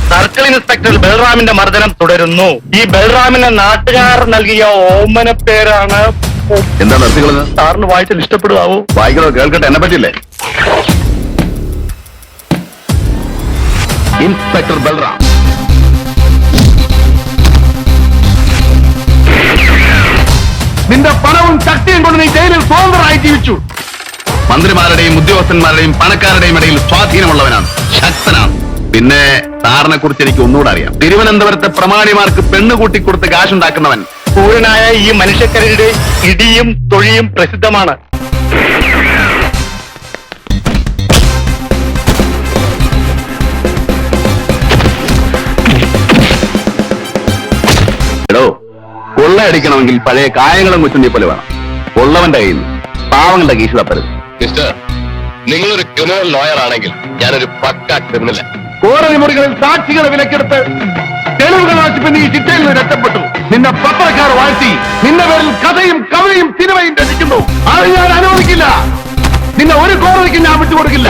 Circle inspector ബൽറാമിന്റെ മർദ്ദനം തുടരുന്നു. ഈ ബൽറാമിന് നാട്ടുകാർ നൽകിയ ഓമന പേരാണ്. എന്താ നിർത്തികളത്? സാറിന് വായിച്ചാൽ ഇഷ്ടപ്പെടുവാവോ? വായിക്കണോ? കേൾക്കട്ടെ, എന്നെ പറ്റില്ലേ? ഇൻസ്പെക്ടർ ബൽറാം, നിന്റെ പണവും ശക്തിയും കൊണ്ട് നീ ജയിലിൽ സ്വതന്ത്രമായി ജീവിച്ചു. മന്ത്രിമാരുടെയും ഉദ്യോഗസ്ഥന്മാരുടെയും പണക്കാരുടെയും ഇടയിൽ സ്വാധീനമുള്ളവനാണ്, ശക്തനാണ്. പിന്നെ സാറിനെ കുറിച്ച് എനിക്ക് ഒന്നുകൂടെ അറിയാം. തിരുവനന്തപുരത്തെ പ്രമാണിമാർക്ക് പെണ്ണ് കൂട്ടിക്കൊടുത്ത് കാശുണ്ടാക്കുന്നവൻ. പൂരനായ ഈ മനുഷ്യക്കരയുടെ ഇടിയും തൊഴിയും പ്രസിദ്ധമാണ്. എടോ, കൊള്ളയടിക്കണമെങ്കിൽ പഴയ കായങ്ങളും കൊച്ചുണ്ടി പോലെ വേണം. ഉള്ളവന്റെ കയ്യിൽ പാവങ്ങളുടെ കീശ തപ്പരുത്. മിസ്റ്റർ, നിങ്ങളൊരു ക്രിമിനൽ ലോയർ ആണെങ്കിൽ ഞാനൊരു പക്ക ക്രിമിനൽ. കോടതി മുറികളിൽ സാക്ഷികളെ വിലക്കെടുത്ത് തെളിവുകൾ നശിപ്പിച്ച് ഈ ചിട്ടയിൽ നിന്ന് രക്ഷപ്പെട്ടു. നിന്നെ പത്രക്കാർ വാഴ്ത്തി നിന്റെ പേരിൽ കഥയും കവിതയും സിനിമയും രചിക്കുന്നു. അത് ഞാൻ അനുവദിക്കില്ല. നിന്നെ ഒരു കോടതിക്ക് ഞാൻ വിട്ടുകൊടുക്കില്ല.